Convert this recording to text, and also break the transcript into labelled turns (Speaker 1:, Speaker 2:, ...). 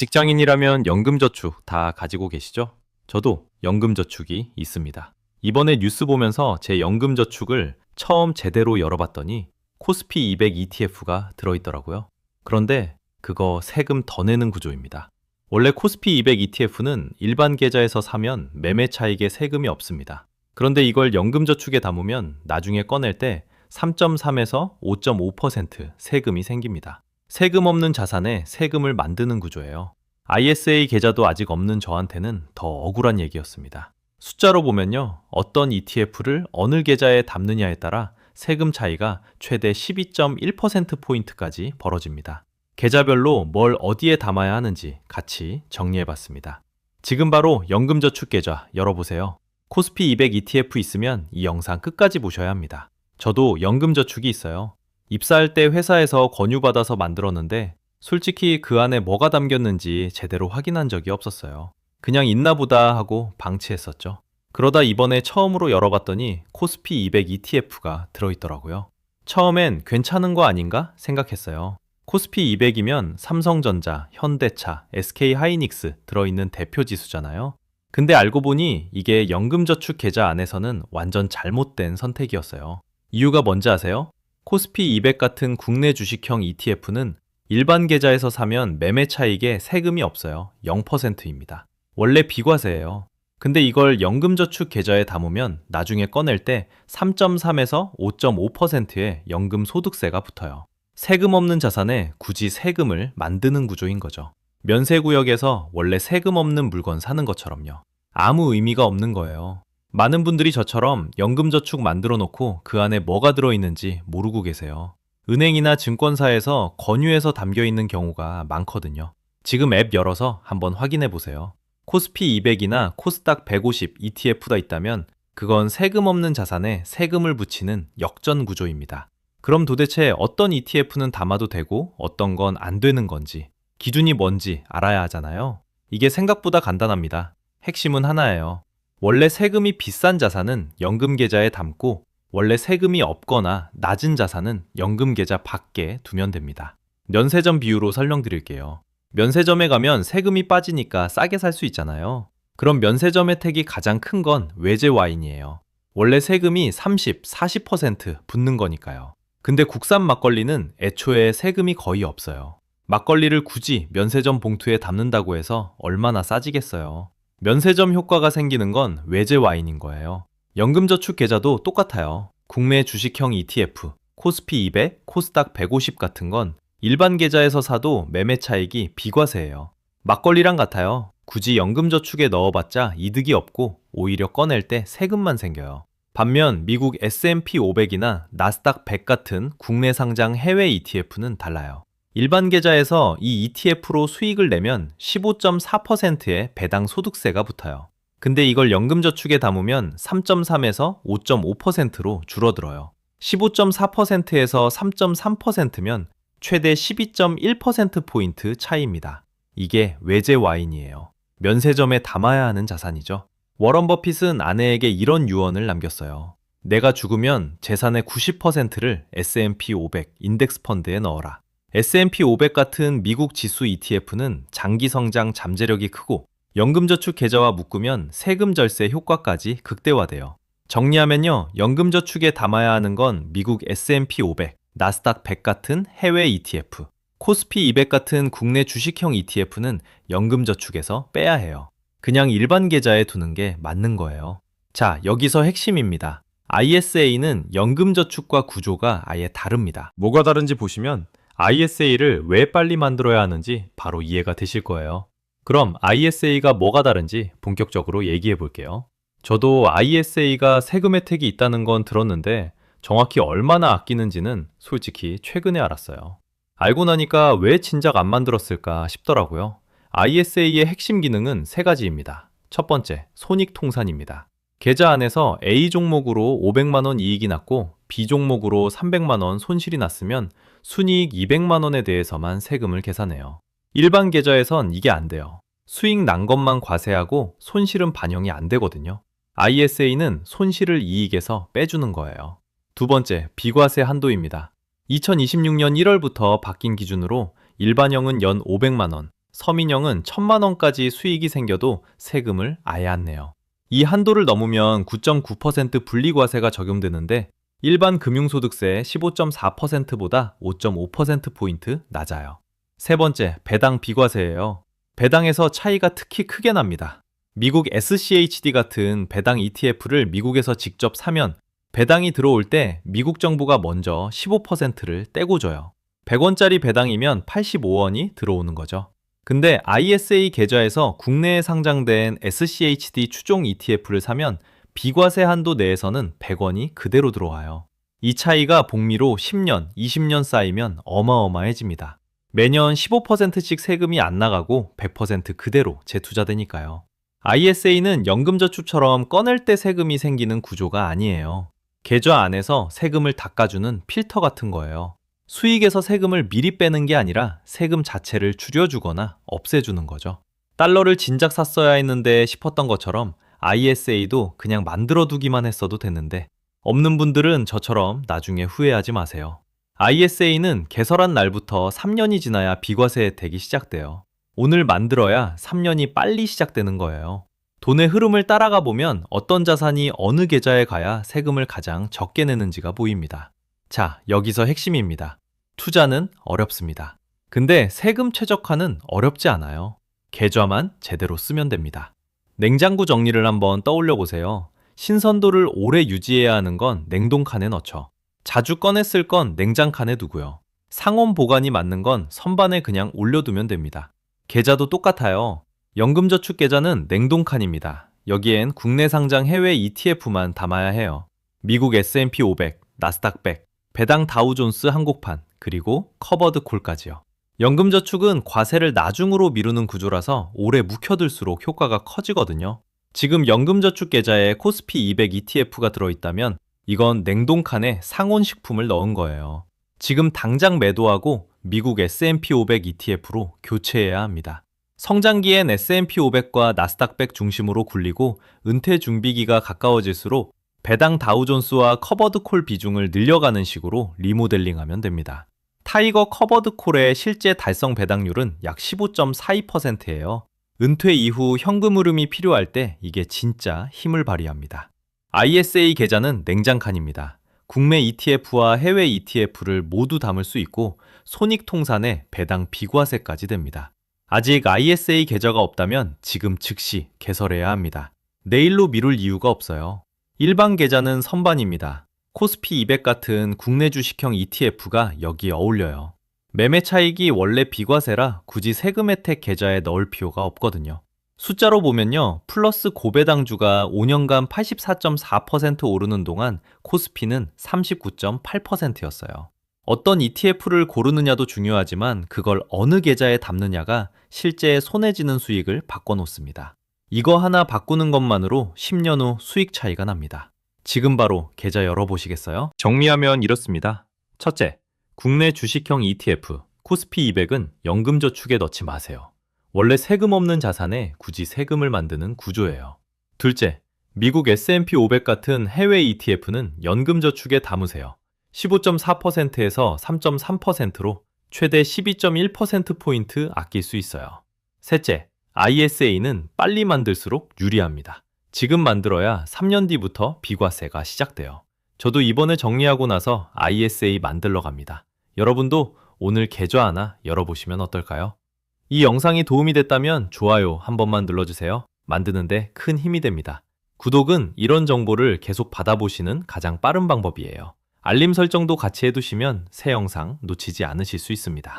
Speaker 1: 직장인이라면 연금저축 다 가지고 계시죠? 저도 연금저축이 있습니다. 이번에 뉴스 보면서 제 연금저축을 처음 제대로 열어봤더니 코스피 200 ETF가 들어있더라고요. 그런데 그거 세금 더 내는 구조입니다. 원래 코스피 200 ETF는 일반 계좌에서 사면 매매 차익에 세금이 없습니다. 그런데 이걸 연금저축에 담으면 나중에 꺼낼 때 3.3에서 5.5% 세금이 생깁니다. 세금 없는 자산에 세금을 만드는 구조예요. ISA 계좌도 아직 없는 저한테는 더 억울한 얘기였습니다. 숫자로 보면요, 어떤 ETF를 어느 계좌에 담느냐에 따라 세금 차이가 최대 12.1%포인트까지 벌어집니다. 계좌별로 뭘 어디에 담아야 하는지 같이 정리해봤습니다. 지금 바로 연금저축계좌 열어보세요. 코스피 200 ETF 있으면 이 영상 끝까지 보셔야 합니다. 저도 연금저축이 있어요. 입사할 때 회사에서 권유받아서 만들었는데 솔직히 그 안에 뭐가 담겼는지 제대로 확인한 적이 없었어요. 그냥 있나 보다 하고 방치했었죠. 그러다 이번에 처음으로 열어봤더니 코스피 200 ETF가 들어있더라고요. 처음엔 괜찮은 거 아닌가 생각했어요. 코스피 200이면 삼성전자, 현대차, SK하이닉스 들어있는 대표 지수잖아요. 근데 알고 보니 이게 연금저축 계좌 안에서는 완전 잘못된 선택이었어요. 이유가 뭔지 아세요? 코스피 200 같은 국내 주식형 ETF는 일반 계좌에서 사면 매매 차익에 세금이 없어요. 0%입니다. 원래 비과세예요. 근데 이걸 연금저축 계좌에 담으면 나중에 꺼낼 때 3.3에서 5.5%의 연금소득세가 붙어요. 세금 없는 자산에 굳이 세금을 만드는 구조인 거죠. 면세구역에서 원래 세금 없는 물건 사는 것처럼요. 아무 의미가 없는 거예요. 많은 분들이 저처럼 연금저축 만들어 놓고 그 안에 뭐가 들어있는지 모르고 계세요. 은행이나 증권사에서 권유해서 담겨 있는 경우가 많거든요. 지금 앱 열어서 한번 확인해 보세요. 코스피 200이나 코스닥 150 ETF가 있다면 그건 세금 없는 자산에 세금을 붙이는 역전 구조입니다. 그럼 도대체 어떤 ETF는 담아도 되고 어떤 건 안 되는 건지, 기준이 뭔지 알아야 하잖아요. 이게 생각보다 간단합니다. 핵심은 하나예요. 원래 세금이 비싼 자산은 연금 계좌에 담고 원래 세금이 없거나 낮은 자산은 연금 계좌 밖에 두면 됩니다. 면세점 비유로 설명드릴게요. 면세점에 가면 세금이 빠지니까 싸게 살 수 있잖아요. 그럼 면세점 혜택이 가장 큰 건 외제 와인이에요. 원래 세금이 30, 40% 붙는 거니까요. 근데 국산 막걸리는 애초에 세금이 거의 없어요. 막걸리를 굳이 면세점 봉투에 담는다고 해서 얼마나 싸지겠어요. 면세점 효과가 생기는 건 외제 와인인 거예요. 연금저축 계좌도 똑같아요. 국내 주식형 ETF, 코스피 200, 코스닥 150 같은 건 일반 계좌에서 사도 매매 차익이 비과세예요. 막걸리랑 같아요. 굳이 연금저축에 넣어봤자 이득이 없고 오히려 꺼낼 때 세금만 생겨요. 반면 미국 S&P 500이나 나스닥 100 같은 국내 상장 해외 ETF는 달라요. 일반 계좌에서 이 ETF로 수익을 내면 15.4%의 배당 소득세가 붙어요. 근데 이걸 연금저축에 담으면 3.3에서 5.5%로 줄어들어요. 15.4%에서 3.3%면 최대 12.1%포인트 차이입니다. 이게 외제 와인이에요. 면세점에 담아야 하는 자산이죠. 워런 버핏은 아내에게 이런 유언을 남겼어요. 내가 죽으면 재산의 90%를 S&P 500 인덱스 펀드에 넣어라. S&P 500 같은 미국 지수 ETF는 장기 성장 잠재력이 크고 연금저축 계좌와 묶으면 세금 절세 효과까지 극대화돼요. 정리하면요, 연금저축에 담아야 하는 건 미국 S&P 500, 나스닥 100 같은 해외 ETF, 코스피 200 같은 국내 주식형 ETF는 연금저축에서 빼야 해요. 그냥 일반 계좌에 두는 게 맞는 거예요. 자, 여기서 핵심입니다. ISA는 연금저축과 구조가 아예 다릅니다. 뭐가 다른지 보시면 ISA를 왜 빨리 만들어야 하는지 바로 이해가 되실 거예요. 그럼 ISA가 뭐가 다른지 본격적으로 얘기해 볼게요. 저도 ISA가 세금 혜택이 있다는 건 들었는데 정확히 얼마나 아끼는지는 솔직히 최근에 알았어요. 알고 나니까 왜 진작 안 만들었을까 싶더라고요. ISA의 핵심 기능은 세 가지입니다. 첫 번째, 손익통산입니다. 계좌 안에서 A 종목으로 500만 원 이익이 났고 B 종목으로 300만 원 손실이 났으면 순이익 200만 원에 대해서만 세금을 계산해요. 일반 계좌에선 이게 안 돼요. 수익 난 것만 과세하고 손실은 반영이 안 되거든요. ISA는 손실을 이익에서 빼주는 거예요. 두 번째, 비과세 한도입니다. 2026년 1월부터 바뀐 기준으로 일반형은 연 500만 원, 서민형은 1,000만 원까지 수익이 생겨도 세금을 아예 안 내요. 이 한도를 넘으면 9.9% 분리과세가 적용되는데 일반 금융소득세 15.4%보다 5.5%포인트 낮아요. 세 번째, 배당 비과세예요. 배당에서 차이가 특히 크게 납니다. 미국 SCHD 같은 배당 ETF를 미국에서 직접 사면 배당이 들어올 때 미국 정부가 먼저 15%를 떼고 줘요. 100원짜리 배당이면 85원이 들어오는 거죠. 근데 ISA 계좌에서 국내에 상장된 SCHD 추종 ETF를 사면 비과세 한도 내에서는 100원이 그대로 들어와요. 이 차이가 복리로 10년, 20년 쌓이면 어마어마해집니다. 매년 15%씩 세금이 안 나가고 100% 그대로 재투자되니까요. ISA는 연금저축처럼 꺼낼 때 세금이 생기는 구조가 아니에요. 계좌 안에서 세금을 닦아주는 필터 같은 거예요. 수익에서 세금을 미리 빼는 게 아니라 세금 자체를 줄여주거나 없애주는 거죠. 달러를 진작 샀어야 했는데 싶었던 것처럼 ISA도 그냥 만들어두기만 했어도 됐는데 없는 분들은 저처럼 나중에 후회하지 마세요. ISA는 개설한 날부터 3년이 지나야 비과세 혜택이 시작돼요. 오늘 만들어야 3년이 빨리 시작되는 거예요. 돈의 흐름을 따라가 보면 어떤 자산이 어느 계좌에 가야 세금을 가장 적게 내는지가 보입니다. 자, 여기서 핵심입니다. 투자는 어렵습니다. 근데 세금 최적화는 어렵지 않아요. 계좌만 제대로 쓰면 됩니다. 냉장고 정리를 한번 떠올려 보세요. 신선도를 오래 유지해야 하는 건 냉동칸에 넣죠. 자주 꺼내 쓸 건 냉장칸에 두고요. 상온 보관이 맞는 건 선반에 그냥 올려두면 됩니다. 계좌도 똑같아요. 연금저축 계좌는 냉동칸입니다. 여기엔 국내 상장 해외 ETF만 담아야 해요. 미국 S&P 500, 나스닥 100, 배당 다우존스 한국판, 그리고 커버드 콜까지요. 연금저축은 과세를 나중으로 미루는 구조라서 오래 묵혀둘수록 효과가 커지거든요. 지금 연금저축 계좌에 코스피 200 ETF가 들어있다면 이건 냉동칸에 상온식품을 넣은 거예요. 지금 당장 매도하고 미국 S&P 500 ETF로 교체해야 합니다. 성장기엔 S&P 500과 나스닥 100 중심으로 굴리고 은퇴 준비기가 가까워질수록 배당 다우존스와 커버드콜 비중을 늘려가는 식으로 리모델링하면 됩니다. 타이거 커버드콜의 실제 달성 배당률은 약 15.42%예요. 은퇴 이후 현금 흐름이 필요할 때 이게 진짜 힘을 발휘합니다. ISA 계좌는 냉장칸입니다. 국내 ETF와 해외 ETF를 모두 담을 수 있고 손익통산에 배당 비과세까지 됩니다. 아직 ISA 계좌가 없다면 지금 즉시 개설해야 합니다. 내일로 미룰 이유가 없어요. 일반 계좌는 선반입니다. 코스피 200 같은 국내 주식형 ETF가 여기에 어울려요. 매매 차익이 원래 비과세라 굳이 세금 혜택 계좌에 넣을 필요가 없거든요. 숫자로 보면요, 플러스 고배당주가 5년간 84.4% 오르는 동안 코스피는 39.8%였어요. 어떤 ETF를 고르느냐도 중요하지만 그걸 어느 계좌에 담느냐가 실제 손해지는 수익을 바꿔놓습니다. 이거 하나 바꾸는 것만으로 10년 후 수익 차이가 납니다. 지금 바로 계좌 열어보시겠어요? 정리하면 이렇습니다. 첫째, 국내 주식형 ETF, 코스피 200은 연금저축에 넣지 마세요. 원래 세금 없는 자산에 굳이 세금을 만드는 구조예요. 둘째, 미국 S&P 500 같은 해외 ETF는 연금저축에 담으세요. 15.4%에서 3.3%로 최대 12.1%포인트 아낄 수 있어요. 셋째, ISA는 빨리 만들수록 유리합니다. 지금 만들어야 3년 뒤부터 비과세가 시작돼요. 저도 이번에 정리하고 나서 ISA 만들러 갑니다. 여러분도 오늘 계좌 하나 열어보시면 어떨까요? 이 영상이 도움이 됐다면 좋아요 한 번만 눌러주세요. 만드는데 큰 힘이 됩니다. 구독은 이런 정보를 계속 받아보시는 가장 빠른 방법이에요. 알림 설정도 같이 해두시면 새 영상 놓치지 않으실 수 있습니다.